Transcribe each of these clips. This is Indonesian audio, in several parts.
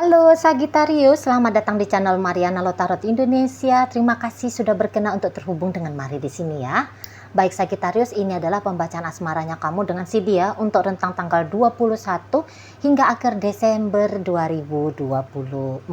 Halo Sagittarius, selamat datang di channel Mariana Lotarot Indonesia. Terima kasih sudah berkenan untuk terhubung dengan Mari di sini ya. Baik Sagittarius, ini adalah pembacaan asmaranya kamu dengan si dia untuk rentang tanggal 21 hingga akhir Desember 2024.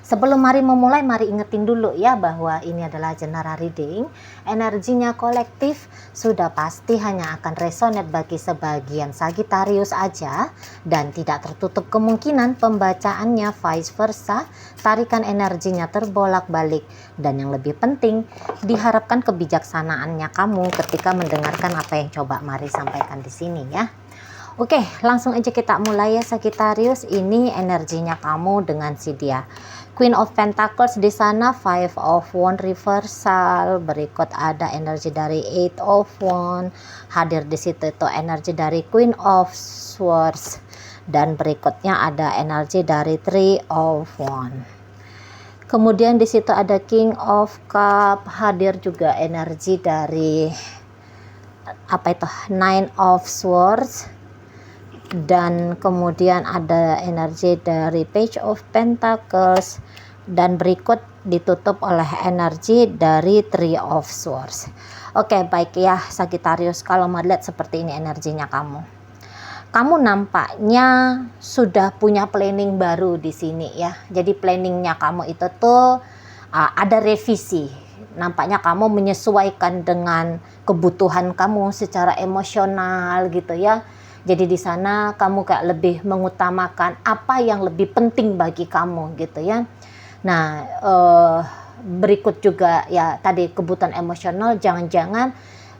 Sebelum Mari memulai, Mari ingetin dulu ya bahwa ini adalah general reading. Energinya kolektif, sudah pasti hanya akan resonate bagi sebagian Sagittarius aja dan tidak tertutup kemungkinan pembacaannya vice versa, tarikan energinya terbolak-balik, dan yang lebih penting diharapkan kebijaksanaannya kamu ketika mendengarkan apa yang coba Mari sampaikan di sini ya. Oke, langsung aja kita mulai ya Sagittarius. Ini energinya kamu dengan si dia. Queen of Pentacles di sana, Five of Wands reversal. Berikut ada energi dari Eight of Wands. Hadir di situ itu energi dari Queen of Swords. Dan berikutnya ada energi dari Three of Wands. Kemudian di situ ada King of Cup. Hadir juga energi dari Nine of Swords. Dan kemudian ada energi dari Page of Pentacles, dan berikut ditutup oleh energi dari Three of Swords. Oke, baik ya Sagittarius, kalau mau lihat seperti ini energinya kamu nampaknya sudah punya planning baru di sini ya. Jadi planningnya kamu itu tuh ada revisi. Nampaknya kamu menyesuaikan dengan kebutuhan kamu secara emosional gitu ya. Jadi di sana kamu kayak lebih mengutamakan apa yang lebih penting bagi kamu gitu ya. Nah, berikut juga ya tadi kebutuhan emosional, jangan-jangan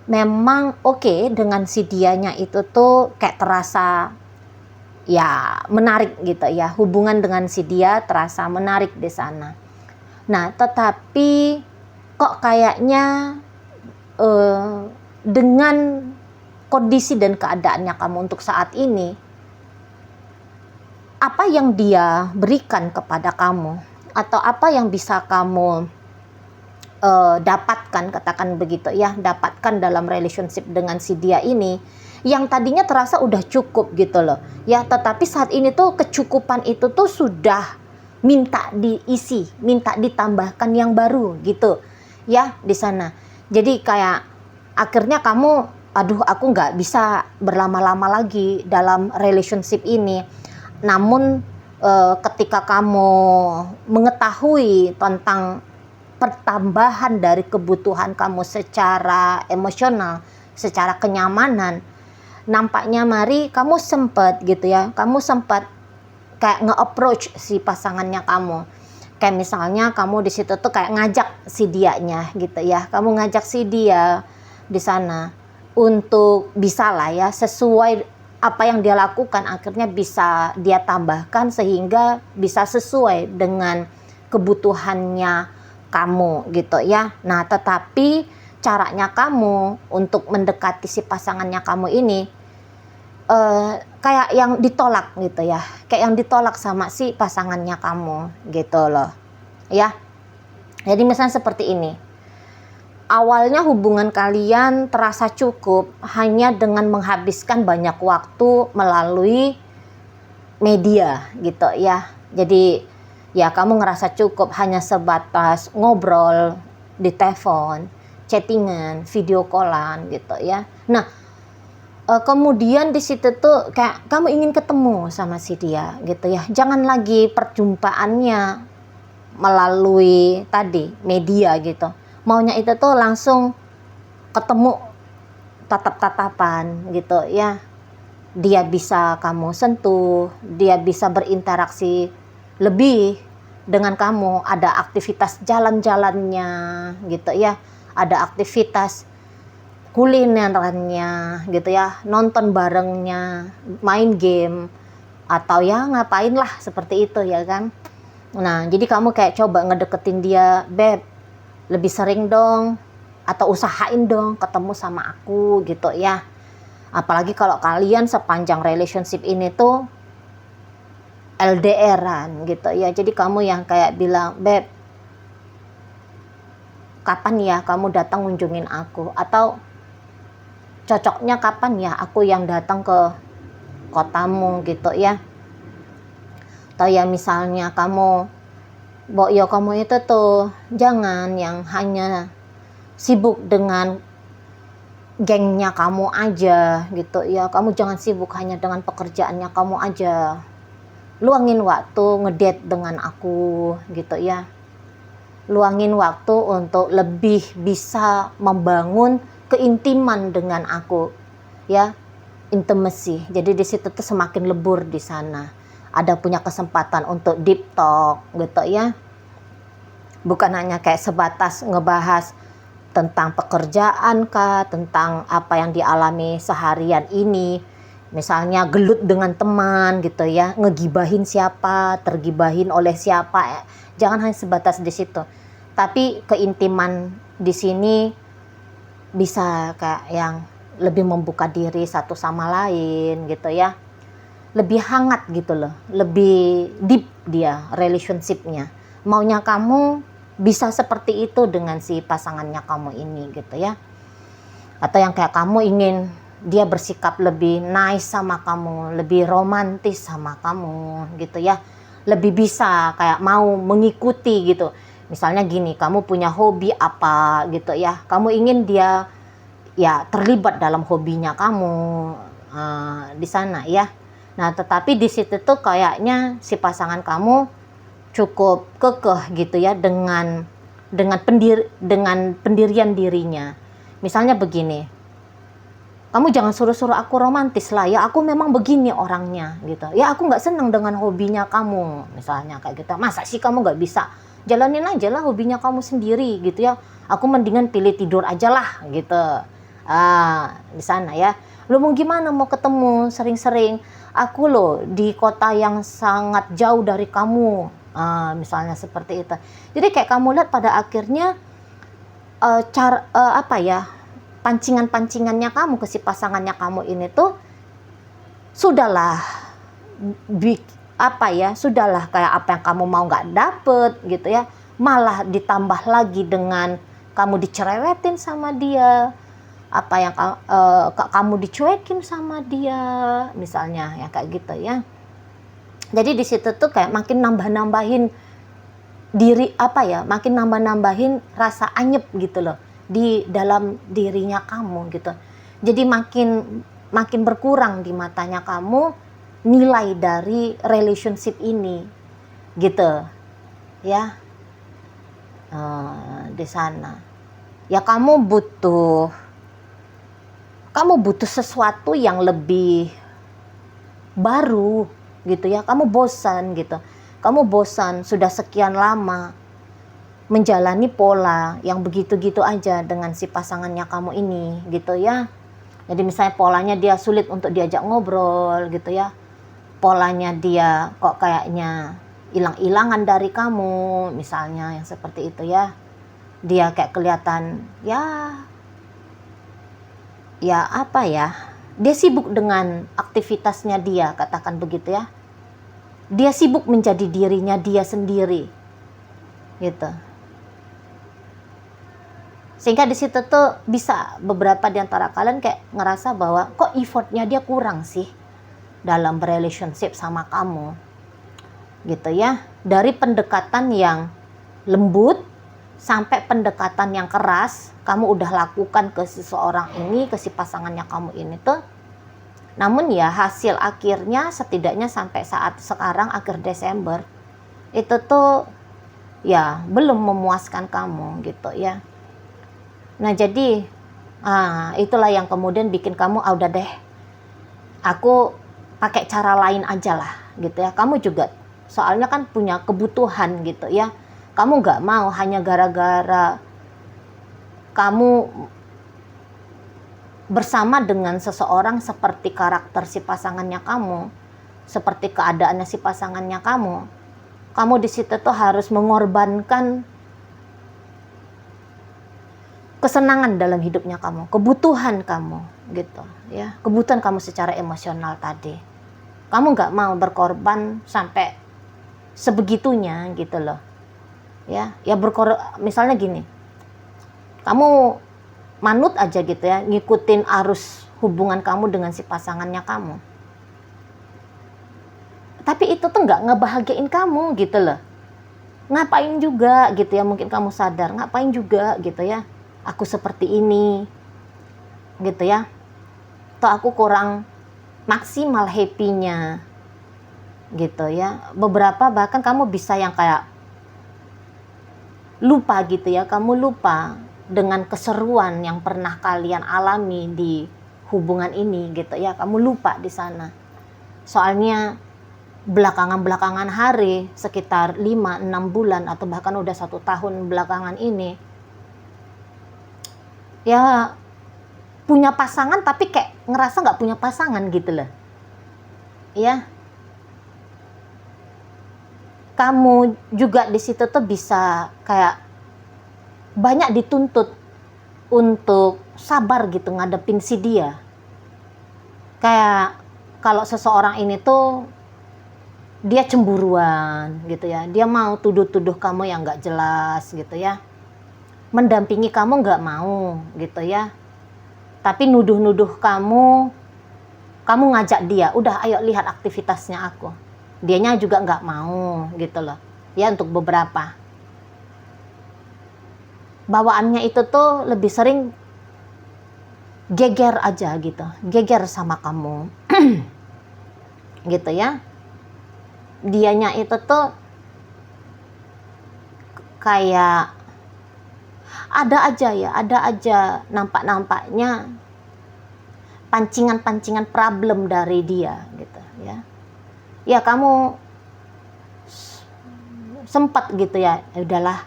memang oke dengan si dianya itu tuh kayak terasa ya menarik gitu ya. Hubungan dengan si dia terasa menarik di sana. Nah, tetapi kok kayaknya dengan kondisi dan keadaannya kamu untuk saat ini, apa yang dia berikan kepada kamu atau apa yang bisa kamu dapatkan, katakan begitu ya, dapatkan dalam relationship dengan si dia ini yang tadinya terasa udah cukup gitu loh ya, tetapi saat ini tuh kecukupan itu tuh sudah minta diisi, minta ditambahkan yang baru gitu ya di sana. Jadi kayak akhirnya kamu, aduh aku nggak bisa berlama-lama lagi dalam relationship ini. Namun ketika kamu mengetahui tentang pertambahan dari kebutuhan kamu secara emosional, secara kenyamanan, nampaknya Mari kamu sempat gitu ya, kamu sempat kayak nge-approach si pasangannya kamu. Kayak misalnya kamu di situ tuh kayak ngajak si dianya gitu ya, kamu ngajak si dia di sana untuk bisa lah ya sesuai apa yang dia lakukan, akhirnya bisa dia tambahkan sehingga bisa sesuai dengan kebutuhannya kamu gitu ya. Nah, tetapi caranya kamu untuk mendekati si pasangannya kamu ini kayak yang ditolak gitu ya, kayak yang ditolak sama si pasangannya kamu gitu loh ya. Jadi misalnya seperti ini, awalnya hubungan kalian terasa cukup hanya dengan menghabiskan banyak waktu melalui media gitu ya. Jadi ya kamu ngerasa cukup hanya sebatas ngobrol di telepon, chattingan, video callan gitu ya. Nah, kemudian di situ tuh kayak kamu ingin ketemu sama si dia gitu ya. Jangan lagi perjumpaannya melalui tadi media gitu. Maunya itu tuh langsung ketemu, tatap-tatapan gitu ya. Dia bisa kamu sentuh, dia bisa berinteraksi lebih dengan kamu, ada aktivitas jalan-jalannya gitu ya, ada aktivitas kulinerannya gitu ya, nonton barengnya, main game, atau ya ngapain lah seperti itu ya kan. Nah, jadi kamu kayak coba ngedeketin dia, beb, lebih sering dong, atau usahain dong ketemu sama aku gitu ya. Apalagi kalau kalian sepanjang relationship ini tuh LDR-an gitu ya. Jadi kamu yang kayak bilang, beb, kapan ya kamu datang ngunjungin aku, atau cocoknya kapan ya aku yang datang ke kotamu gitu ya. Atau ya misalnya kamu, Boyo, kamu itu tuh jangan yang hanya sibuk dengan gengnya kamu aja gitu ya. Kamu jangan sibuk hanya dengan pekerjaannya kamu aja. Luangin waktu ngedate dengan aku gitu ya. Luangin waktu untuk lebih bisa membangun keintiman dengan aku ya, intimacy. Jadi di situ tuh semakin lebur di sana. Ada punya kesempatan untuk deep talk gitu ya. Bukan hanya kayak sebatas ngebahas tentang pekerjaan kah, tentang apa yang dialami seharian ini. Misalnya gelut dengan teman gitu ya, ngegibahin siapa, tergibahin oleh siapa. Jangan hanya sebatas di situ. Tapi keintiman di sini bisa kayak yang lebih membuka diri satu sama lain gitu ya. Lebih hangat gitu loh, lebih deep dia relationship-nya. Maunya kamu bisa seperti itu dengan si pasangannya kamu ini gitu ya. Atau yang kayak kamu ingin dia bersikap lebih nice sama kamu, lebih romantis sama kamu gitu ya. Lebih bisa kayak mau mengikuti gitu. Misalnya gini, kamu punya hobi apa gitu ya. Kamu ingin dia ya terlibat dalam hobinya kamu di sana ya. Nah, tetapi di situ tuh kayaknya si pasangan kamu cukup kekeh gitu ya dengan pendirian dirinya. Misalnya begini, kamu jangan suruh-suruh aku romantis lah ya, aku memang begini orangnya gitu. Ya aku nggak senang dengan hobinya kamu, misalnya kayak gitu. Masa sih kamu nggak bisa? Jalanin aja lah hobinya kamu sendiri gitu ya. Aku mendingan pilih tidur aja lah gitu. Di sana ya. Lu mau gimana mau ketemu sering-sering? Aku loh di kota yang sangat jauh dari kamu. Misalnya seperti itu. Jadi kayak kamu lihat pada akhirnya apa ya, pancingan-pancingannya kamu ke si pasangannya kamu ini tuh sudahlah sudahlah kayak apa yang kamu mau nggak dapet gitu ya, malah ditambah lagi dengan kamu dicerewetin sama dia, apa yang kamu dicuekin sama dia misalnya ya kayak gitu ya. Jadi di situ tuh kayak makin nambah-nambahin diri makin nambah-nambahin rasa anyep gitu loh di dalam dirinya kamu gitu. Jadi makin berkurang di matanya kamu nilai dari relationship ini gitu ya. Di sana ya kamu butuh sesuatu yang lebih baru gitu ya. Kamu bosan sudah sekian lama menjalani pola yang begitu-gitu aja dengan si pasangannya kamu ini gitu ya. Jadi misalnya polanya dia sulit untuk diajak ngobrol gitu ya, polanya dia kok kayaknya hilang-hilangan dari kamu misalnya yang seperti itu ya. Dia kayak kelihatan dia sibuk dengan aktivitasnya dia, katakan begitu ya. Dia sibuk menjadi dirinya dia sendiri gitu. Sehingga di situ tuh bisa beberapa di antara kalian kayak ngerasa bahwa kok effortnya dia kurang sih dalam relationship sama kamu gitu ya. Dari pendekatan yang lembut sampai pendekatan yang keras kamu udah lakukan ke seseorang ini, ke si pasangannya kamu ini tuh. Namun ya hasil akhirnya setidaknya sampai saat sekarang akhir Desember itu tuh ya belum memuaskan kamu gitu ya. Nah jadi itulah yang kemudian bikin kamu udah deh, aku pakai cara lain aja lah gitu ya. Kamu juga soalnya kan punya kebutuhan gitu ya. Kamu nggak mau hanya gara-gara kamu bersama dengan seseorang seperti karakter si pasangannya kamu, seperti keadaannya si pasangannya kamu di situ tuh harus mengorbankan kesenangan dalam hidupnya kamu, kebutuhan kamu gitu ya, kebutuhan kamu secara emosional tadi. Kamu nggak mau berkorban sampai sebegitunya gitu loh ya. Misalnya gini, kamu manut aja gitu ya, ngikutin arus hubungan kamu dengan si pasangannya kamu. Tapi itu tuh nggak ngebahagiain kamu gitu loh. Ngapain juga gitu ya, mungkin kamu sadar, ngapain juga gitu ya, aku seperti ini gitu ya. Atau aku kurang maksimal happy-nya gitu ya. Beberapa bahkan kamu bisa yang kayak lupa gitu ya, kamu lupa dengan keseruan yang pernah kalian alami di hubungan ini gitu ya, kamu lupa di sana. Soalnya belakangan hari, sekitar 5-6 bulan atau bahkan udah 1 tahun belakangan ini, ya punya pasangan tapi kayak ngerasa nggak punya pasangan gitu loh. Ya, kamu juga di situ tuh bisa kayak banyak dituntut untuk sabar gitu ngadepin si dia. Kayak kalau seseorang ini tuh dia cemburuan gitu ya, dia mau tuduh-tuduh kamu yang nggak jelas gitu ya, mendampingi kamu nggak mau gitu ya, tapi nuduh-nuduh kamu ngajak dia, udah ayo lihat aktivitasnya aku, dianya juga nggak mau gitu loh ya. Untuk beberapa bawaannya itu tuh lebih sering geger aja gitu, geger sama kamu gitu ya. Dianya itu tuh kayak ada aja nampak-nampaknya pancingan-pancingan problem dari dia gitu ya. Ya kamu sempat gitu ya, udahlah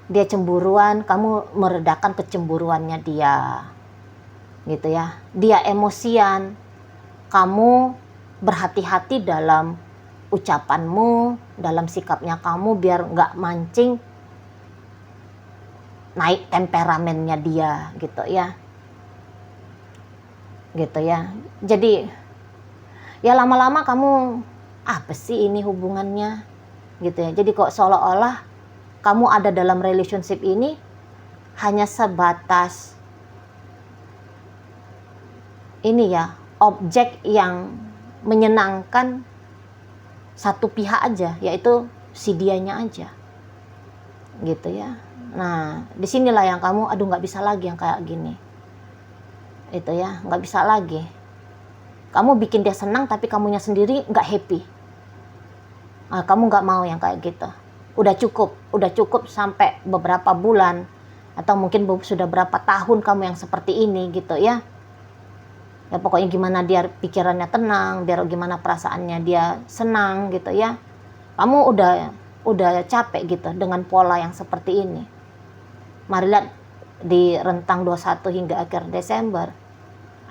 dia cemburuan, kamu meredakan kecemburuannya dia gitu ya. Dia emosian, kamu berhati-hati dalam ucapanmu, dalam sikapnya kamu biar nggak mancing naik temperamennya dia gitu ya. Gitu ya. Jadi ya lama-lama kamu apa sih ini hubungannya gitu ya. Jadi kok seolah-olah kamu ada dalam relationship ini hanya sebatas ini ya, objek yang menyenangkan satu pihak aja, yaitu si dianya aja gitu ya. Nah disinilah yang kamu aduh nggak bisa lagi yang kayak gini itu ya, nggak bisa lagi. Kamu bikin dia senang tapi kamunya sendiri nggak happy. Nah, kamu nggak mau yang kayak gitu. Udah cukup sampai beberapa bulan atau mungkin sudah berapa tahun kamu yang seperti ini gitu ya. Ya pokoknya gimana dia pikirannya tenang, biar gimana perasaannya dia senang gitu ya. Kamu udah capek gitu dengan pola yang seperti ini. Mari lihat di rentang 21 hingga akhir Desember.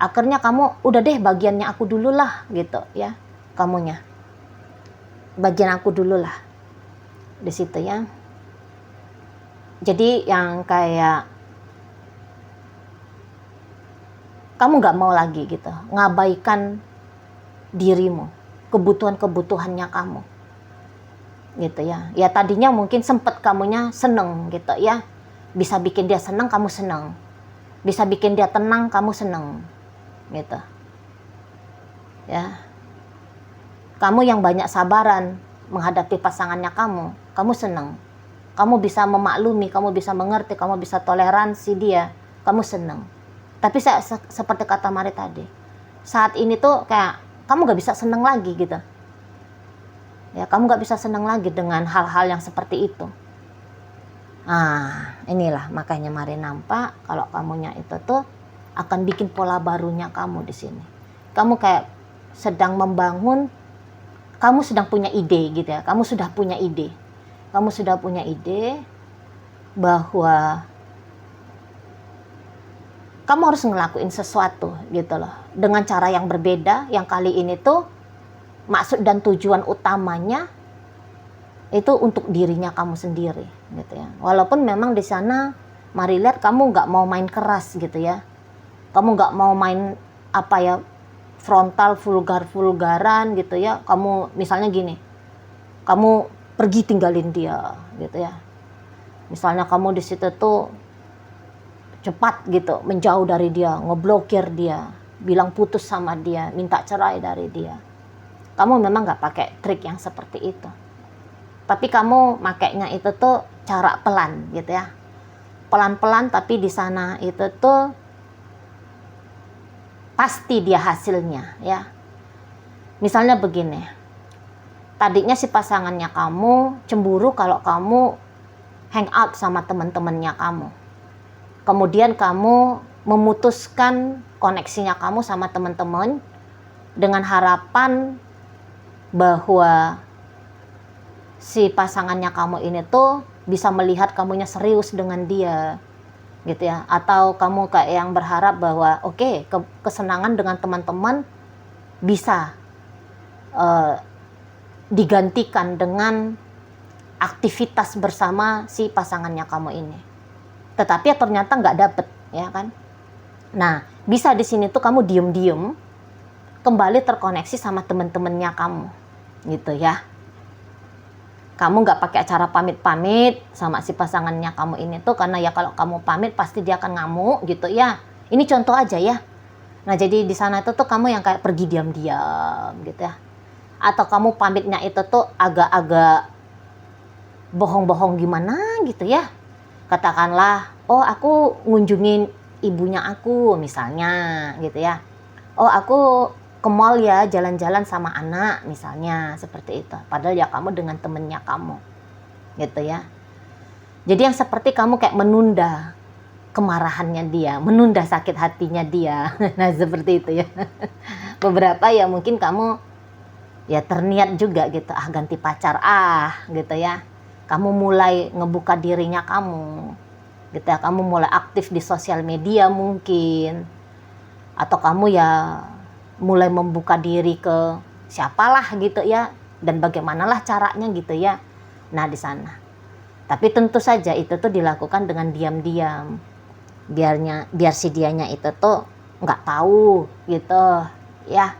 Akhirnya kamu udah deh bagiannya aku dulu lah gitu ya. Kamunya. Bagian aku dulu lah. Di situ ya. Jadi yang kayak kamu gak mau lagi gitu ngabaikan dirimu, kebutuhannya kamu gitu ya. Ya tadinya mungkin sempet kamunya seneng gitu ya, bisa bikin dia seneng kamu seneng, bisa bikin dia tenang kamu seneng gitu ya. Kamu yang banyak sabaran menghadapi pasangannya kamu seneng, kamu bisa memaklumi, kamu bisa mengerti, kamu bisa toleransi dia, kamu seneng. Tapi seperti kata Mari tadi, saat ini tuh kayak kamu gak bisa seneng lagi gitu. Ya, kamu gak bisa seneng lagi dengan hal-hal yang seperti itu. Nah, inilah makanya Mari nampak kalau kamunya itu tuh akan bikin pola barunya kamu di sini. Kamu kayak sedang membangun, kamu sedang punya ide gitu ya. Kamu sudah punya ide bahwa kamu harus ngelakuin sesuatu gitu loh, dengan cara yang berbeda. Yang kali ini tuh maksud dan tujuan utamanya itu untuk dirinya kamu sendiri gitu ya. Walaupun memang di sana Mari lihat kamu nggak mau main keras gitu ya, kamu nggak mau main apa ya, frontal vulgaran gitu ya. Kamu misalnya gini, kamu pergi tinggalin dia gitu ya. Misalnya kamu di situ tuh cepat gitu menjauh dari dia, ngeblokir dia, bilang putus sama dia, minta cerai dari dia. kamu memang nggak pakai trik yang seperti itu. Tapi kamu makainya itu tuh cara pelan gitu ya. Pelan-pelan, tapi di sana itu tuh pasti dia hasilnya ya. Misalnya begini, tadinya si pasangannya kamu cemburu kalau kamu hangout sama teman-temannya kamu. Kemudian kamu memutuskan koneksinya kamu sama teman-teman dengan harapan bahwa si pasangannya kamu ini tuh bisa melihat kamunya serius dengan dia gitu ya, atau kamu kayak yang berharap bahwa oke, kesenangan dengan teman-teman bisa digantikan dengan aktivitas bersama si pasangannya kamu ini. Tetapi ya ternyata nggak dapet ya kan. Nah, bisa di sini tuh kamu diem-diem kembali terkoneksi sama teman-temannya kamu gitu ya. Kamu nggak pakai acara pamit-pamit sama si pasangannya kamu ini tuh, karena ya kalau kamu pamit pasti dia akan ngamuk gitu ya. Ini contoh aja ya. Nah, jadi di sana itu tuh kamu yang kayak pergi diam-diam gitu ya. Atau kamu pamitnya itu tuh agak-agak bohong-bohong gimana gitu ya. Katakanlah, oh aku ngunjungin ibunya aku misalnya gitu ya. Oh aku ke mall ya, jalan-jalan sama anak misalnya, seperti itu. Padahal ya kamu dengan temennya kamu gitu ya. Jadi yang seperti kamu kayak menunda kemarahannya dia, menunda sakit hatinya dia. Nah seperti itu ya. Beberapa ya mungkin kamu ya terniat juga gitu, ganti pacar gitu ya. Kamu mulai ngebuka dirinya kamu gitu ya. Kamu mulai aktif di sosial media mungkin, atau kamu ya mulai membuka diri ke siapalah gitu ya, dan bagaimanalah caranya gitu ya. Nah di sana. Tapi tentu saja itu tuh dilakukan dengan diam-diam. Biar si dianya itu tuh nggak tahu gitu ya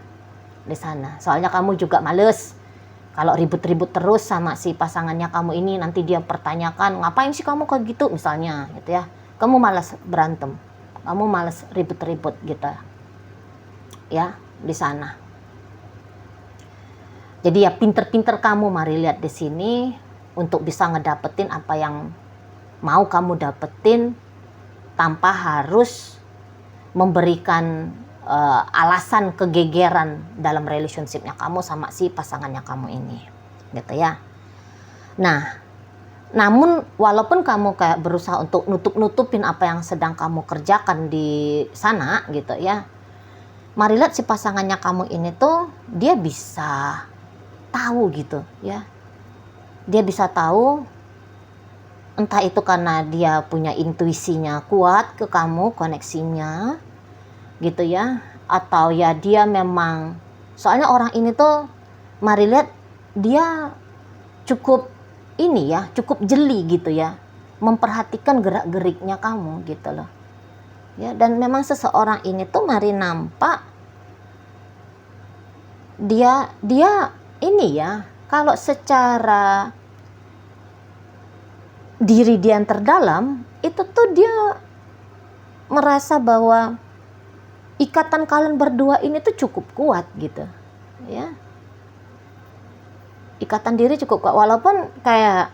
di sana. Soalnya kamu juga males kalau ribut-ribut terus sama si pasangannya kamu ini, nanti dia pertanyakan ngapain sih kamu kayak gitu misalnya gitu ya. Kamu malas berantem, kamu malas ribut-ribut gitu ya di sana. Jadi ya pinter-pinter kamu mari lihat di sini untuk bisa ngedapetin apa yang mau kamu dapetin tanpa harus memberikan alasan kegegeran dalam relationshipnya kamu sama si pasangannya kamu ini gitu ya. Nah, namun walaupun kamu kayak berusaha untuk nutup-nutupin apa yang sedang kamu kerjakan di sana gitu ya, mari lihat si pasangannya kamu ini tuh dia bisa tahu gitu ya. Dia bisa tahu, entah itu karena dia punya intuisinya kuat ke kamu, koneksinya gitu ya, atau ya dia memang, soalnya orang ini tuh mari lihat dia cukup ini ya, cukup jeli gitu ya, memperhatikan gerak-geriknya kamu gitu loh ya. Dan memang seseorang ini tuh mari nampak dia ini ya, kalau secara diri dia yang terdalam itu tuh dia merasa bahwa ikatan kalian berdua ini tuh cukup kuat gitu ya. Ikatan diri cukup kuat, walaupun kayak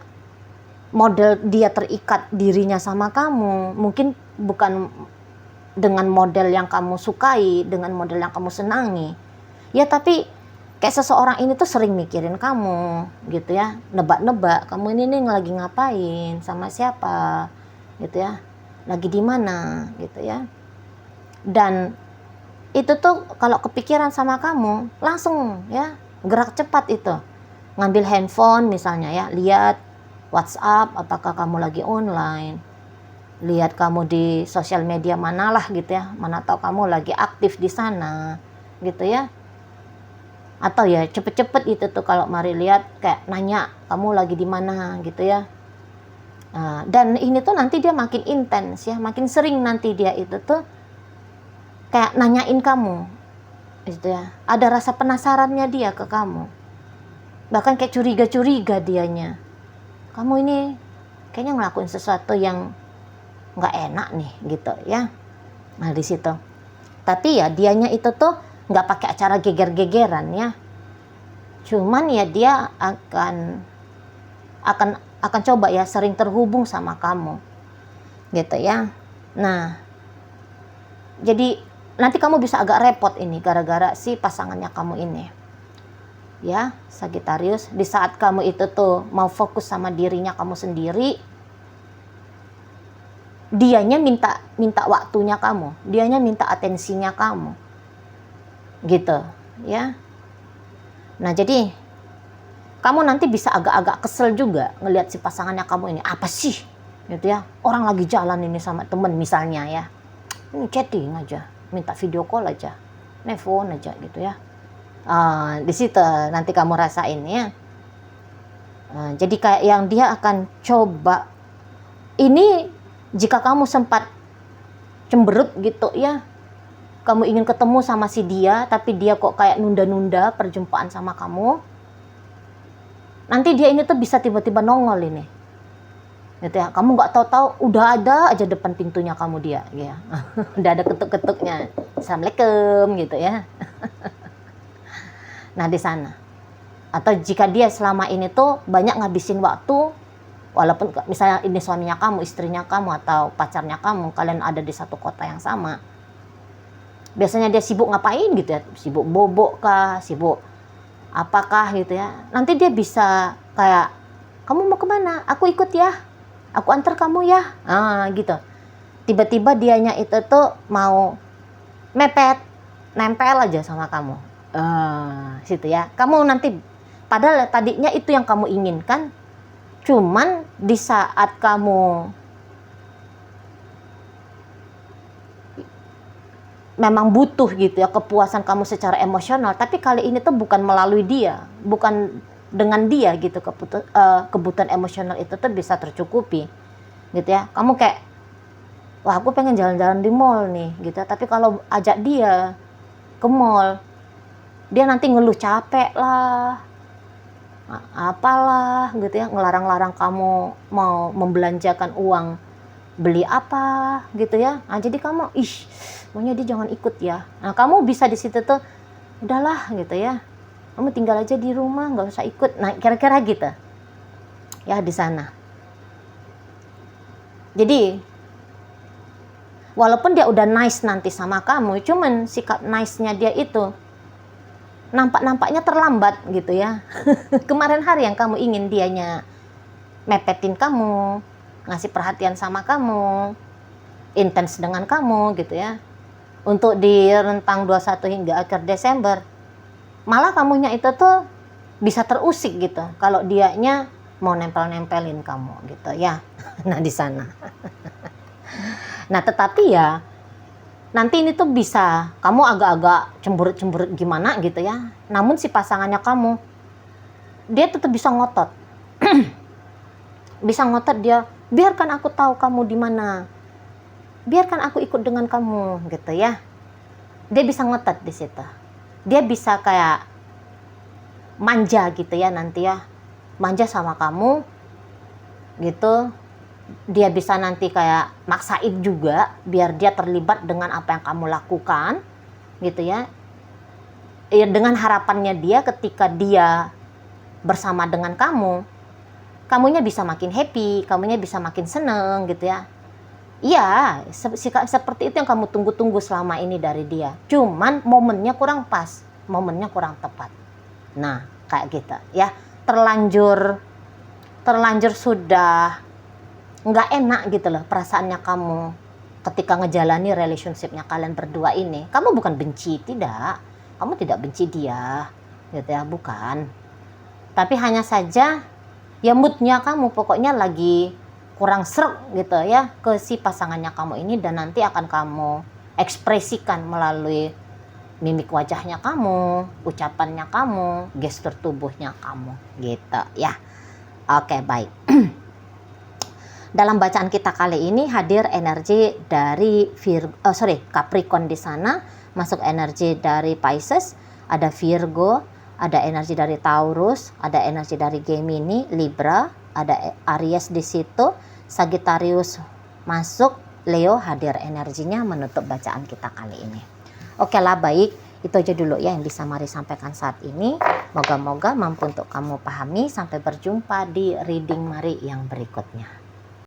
model dia terikat dirinya sama kamu mungkin bukan dengan model yang kamu sukai, dengan model yang kamu senangi ya, tapi kayak seseorang ini tuh sering mikirin kamu gitu ya, nebak-nebak kamu ini nih lagi ngapain, sama siapa gitu ya, lagi di mana gitu ya. Dan itu tuh kalau kepikiran sama kamu langsung ya gerak cepat itu, ngambil handphone misalnya ya, lihat WhatsApp apakah kamu lagi online, lihat kamu di sosial media manalah gitu ya, mana tahu kamu lagi aktif di sana gitu ya. Atau ya cepet-cepet itu tuh kalau mari lihat kayak nanya kamu lagi di mana gitu ya. Dan ini tuh nanti dia makin intens ya, makin sering nanti dia itu tuh kayak nanyain kamu gitu ya. Ada rasa penasarannya dia ke kamu, bahkan kayak curiga-curiga dianya, kamu ini kayaknya ngelakuin sesuatu yang nggak enak nih gitu ya. Nah di situ. Tapi ya dianya itu tuh nggak pakai acara geger-gegeran ya. Cuman ya dia akan coba ya sering terhubung sama kamu gitu ya. Nah, jadi nanti kamu bisa agak repot ini gara-gara si pasangannya kamu ini ya, Sagittarius. Di saat kamu itu tuh mau fokus sama dirinya kamu sendiri, dianya minta waktunya kamu, dianya minta atensinya kamu gitu ya. Nah, jadi kamu nanti bisa agak-agak kesel juga ngelihat si pasangannya kamu ini, apa sih gitu ya, orang lagi jalan ini sama temen misalnya ya, ini chatting aja, minta video call aja, nelfon aja gitu ya. Di situ nanti kamu rasain ya. Jadi kayak yang dia akan coba ini, jika kamu sempat cemberut gitu ya, kamu ingin ketemu sama si dia, tapi dia kok kayak nunda-nunda perjumpaan sama kamu, nanti dia ini tuh bisa tiba-tiba nongol ini gitu ya. Kamu nggak tahu-tahu udah ada aja depan pintunya kamu dia ya. Udah ada ketuk-ketuknya, assalamualaikum gitu ya. Nah, di sana. Atau jika dia selama ini tuh banyak ngabisin waktu, walaupun misalnya ini suaminya kamu, istrinya kamu, atau pacarnya kamu, kalian ada di satu kota yang sama, biasanya dia sibuk ngapain gitu ya, sibuk bobok kah, sibuk apakah gitu ya. Nanti dia bisa kayak, kamu mau kemana? Aku ikut ya, aku antar kamu ya, gitu. Tiba-tiba dianya itu tuh mau mepet, nempel aja sama kamu, situ ya. Kamu nanti, padahal tadinya itu yang kamu inginkan, cuman di saat kamu memang butuh gitu ya kepuasan kamu secara emosional, tapi kali ini tuh bukan melalui dia, bukan dengan dia gitu, kebutuhan emosional itu tuh bisa tercukupi gitu ya. Kamu kayak, wah aku pengen jalan-jalan di mall nih gitu ya, tapi kalau ajak dia ke mall, dia nanti ngeluh capek lah, apalah gitu ya, ngelarang-larang kamu mau membelanjakan uang beli apa gitu ya. Nah, jadi kamu maunya dia jangan ikut ya. Nah, kamu bisa di situ tuh udahlah gitu ya, kamu tinggal aja di rumah, nggak usah ikut. Nah, kira-kira gitu ya di sana. Jadi walaupun dia udah nice nanti sama kamu, cuman sikap nice-nya dia itu nampaknya terlambat gitu ya. Kemarin hari yang kamu ingin dianya mepetin kamu, ngasih perhatian sama kamu, intens dengan kamu gitu ya, untuk di rentang 21 hingga akhir Desember, malah kamunya itu tuh bisa terusik gitu kalau dianya mau nempel-nempelin kamu gitu ya. Nah, di sana. Nah, tetapi ya nanti ini tuh bisa kamu agak-agak cemberut-cemberut gimana gitu ya, namun si pasangannya kamu, dia tetap bisa ngotot. Bisa ngotot dia, biarkan aku tahu kamu di mana, biarkan aku ikut dengan kamu gitu ya. Dia bisa ngotot di situ. Dia bisa kayak manja gitu ya nanti ya, manja sama kamu gitu. Dia bisa nanti kayak maksain juga biar dia terlibat dengan apa yang kamu lakukan gitu ya. Ya dengan harapannya dia ketika dia bersama dengan kamu, kamunya bisa makin happy, kamunya bisa makin seneng gitu ya. Iya, seperti itu yang kamu tunggu-tunggu selama ini dari dia. Cuman momennya kurang pas, momennya kurang tepat. Nah, kayak gitu ya. Terlanjur sudah nggak enak gitu loh perasaannya kamu ketika ngejalani relationship-nya kalian berdua ini. Kamu bukan benci, tidak. Kamu tidak benci dia, gitu ya, bukan. Tapi hanya saja ya moodnya kamu pokoknya lagi kurang sreg gitu ya ke si pasangannya kamu ini, dan nanti akan kamu ekspresikan melalui mimik wajahnya kamu, ucapannya kamu, gestur tubuhnya kamu gitu ya. Oke, baik. Dalam bacaan kita kali ini hadir energi dari Capricorn di sana, masuk energi dari Pisces, ada Virgo, ada energi dari Taurus, ada energi dari Gemini, Libra, ada Aries di situ, Sagittarius masuk, Leo hadir energinya menutup bacaan kita kali ini. Oke lah, baik. Itu aja dulu ya yang bisa Mari sampaikan saat ini. Moga-moga mampu untuk kamu pahami. Sampai berjumpa di reading Mari yang berikutnya.